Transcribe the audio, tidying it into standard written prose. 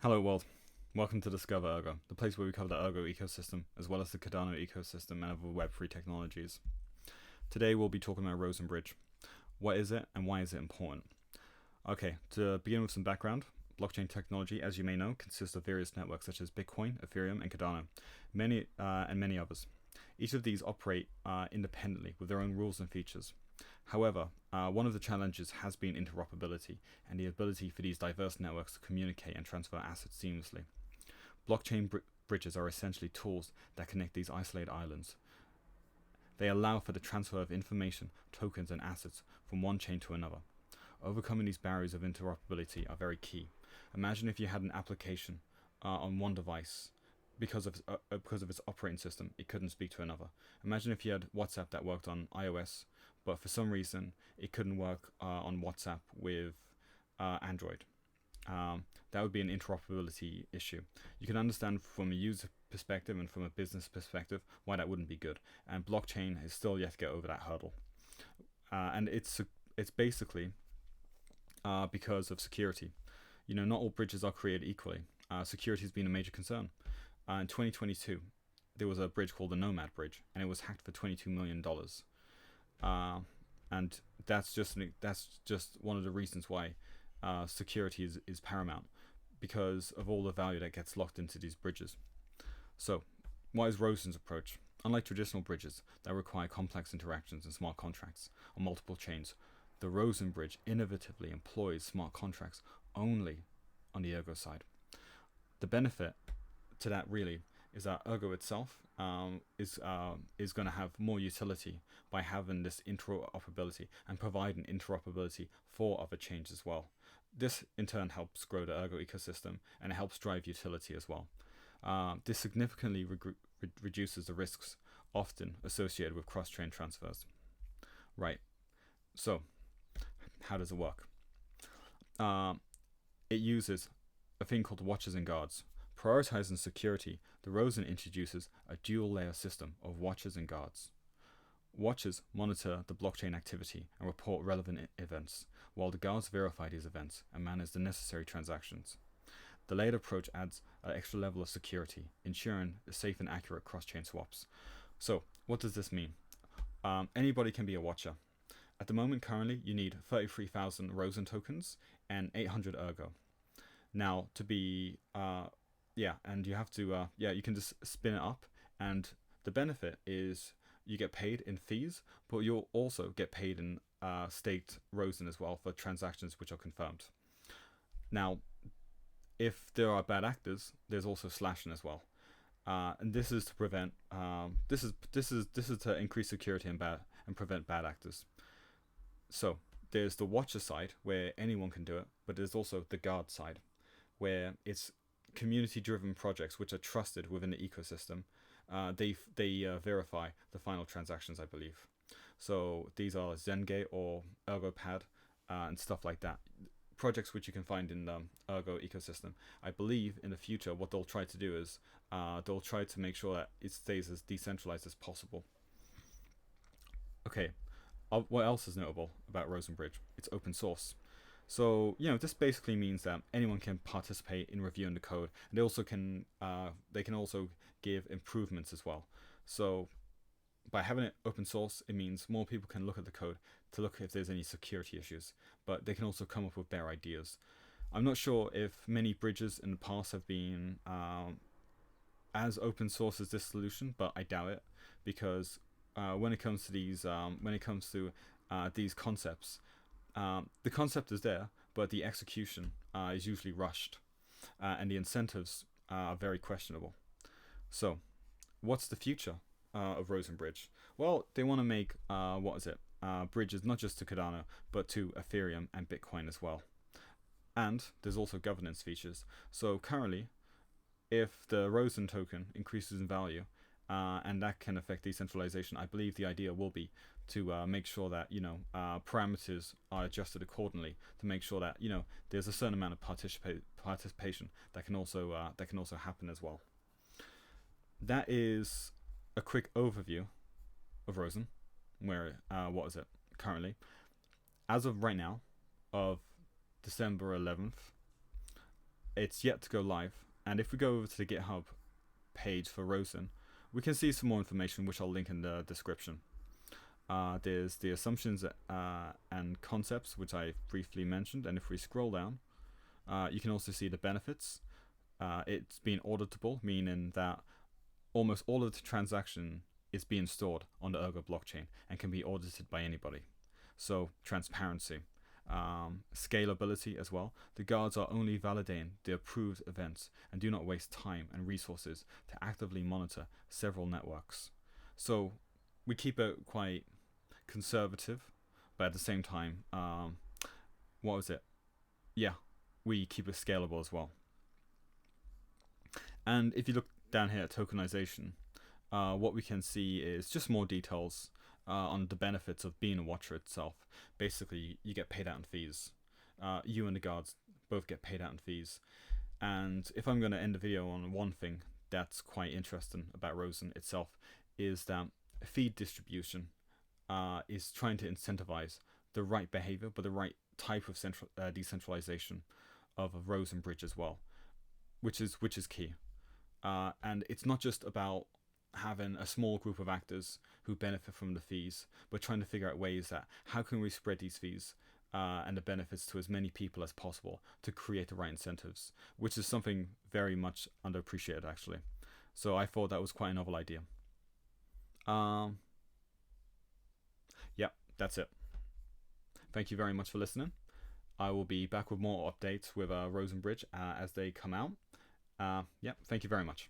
Hello world, welcome to Discover Ergo, the place where we cover the Ergo ecosystem as well as the Cardano ecosystem and other Web3 technologies. Today we'll be talking about Rosen Bridge. What is it and why is it important? Okay, to begin with some background, blockchain technology, as you may know, consists of various networks such as Bitcoin, Ethereum, and Cardano, many others. Each of these operate independently with their own rules and features. However, one of the challenges has been interoperability and the ability for these diverse networks to communicate and transfer assets seamlessly. Bridges are essentially tools that connect these isolated islands. They allow for the transfer of information, tokens, and assets from one chain to another. Overcoming these barriers of interoperability are very key. Imagine if you had an application on one device because of its operating system, it couldn't speak to another. Imagine if you had WhatsApp that worked on iOS, but for some reason it couldn't work on WhatsApp with Android. That would be an interoperability issue. You can understand from a user perspective and from a business perspective why that wouldn't be good. And blockchain is still yet to get over that hurdle. And it's basically because of security. Not all bridges are created equally. Security has been a major concern. In 2022, there was a bridge called the Nomad Bridge, and it was hacked for $22 million. And that's just one of the reasons why security is paramount, because of all the value that gets locked into these bridges. So, what is Rosen's approach? Unlike traditional bridges that require complex interactions and smart contracts on multiple chains, the Rosen Bridge innovatively employs smart contracts only on the Ergo side. The benefit to that really is that Ergo itself is going to have more utility by having this interoperability and providing interoperability for other chains as well. This in turn helps grow the Ergo ecosystem and it helps drive utility as well. This significantly reduces the risks often associated with cross-chain transfers. Right. So, how does it work? It uses a thing called watchers and guards. Prioritizing security, the Rosen introduces a dual-layer system of watchers and guards. Watchers monitor the blockchain activity and report relevant events, while the guards verify these events and manage the necessary transactions. The layered approach adds an extra level of security, ensuring safe and accurate cross-chain swaps. So, what does this mean? Anybody can be a watcher. At the moment, currently, you need 33,000 Rosen tokens and 800 Ergo. Now, to be and you have to you can just spin it up, and the benefit is you get paid in fees, but you'll also get paid in staked Rosen as well for transactions which are confirmed. Now, if there are bad actors, there's also slashing as well, and this is to prevent this is to increase security and prevent bad actors. So there's the watcher side where anyone can do it, but there's also the guard side where it's community-driven projects which are trusted within the ecosystem. They verify the final transactions, I believe. So these are Zengate or ErgoPad and stuff like that. Projects which you can find in the Ergo ecosystem. I believe in the future what they'll try to do is they'll try to make sure that it stays as decentralized as possible. Okay, what else is notable about Rosen Bridge? It's open source. So this basically means that anyone can participate in reviewing the code, and they can also give improvements as well. So by having it open source, it means more people can look at the code to look if there's any security issues, but they can also come up with better ideas. I'm not sure if many bridges in the past have been as open source as this solution, but I doubt it, because when it comes to these concepts, the concept is there, but the execution is usually rushed, and the incentives are very questionable. So, what's the future of Rosen Bridge? Well, they want to make bridges not just to Cardano, but to Ethereum and Bitcoin as well. And there's also governance features. So currently, if the Rosen token increases in value, and that can affect decentralization, I believe the idea will be to make sure that parameters are adjusted accordingly to make sure that there's a certain amount of participation that can also happen as well. That is a quick overview of Rosen. Where what is it currently? As of right now, of December 11th, it's yet to go live. And if we go over to the GitHub page for Rosen, we can see some more information, which I'll link in the description. There's the assumptions and concepts, which I briefly mentioned. And if we scroll down, you can also see the benefits. It's being auditable, meaning that almost all of the transaction is being stored on the Ergo blockchain and can be audited by anybody. So transparency, scalability as well. The guards are only validating the approved events and do not waste time and resources to actively monitor several networks. So we keep it quite conservative, but at the same time, what was it? Yeah, we keep it scalable as well. And if you look down here at tokenization, what we can see is just more details on the benefits of being a watcher itself. Basically, you get paid out in fees. You and the guards both get paid out in fees. And if I'm going to end the video on one thing that's quite interesting about Rosen itself, is that feed distribution is trying to incentivize the right behavior, but the right type of decentralization of a Rosen Bridge as well, which is key. And it's not just about having a small group of actors who benefit from the fees, but trying to figure out ways that how can we spread these fees and the benefits to as many people as possible to create the right incentives, which is something very much underappreciated actually. So I thought that was quite a novel idea. Yeah, that's it. Thank you very much for listening. I will be back with more updates with Rosen Bridge as they come out. Yeah, thank you very much.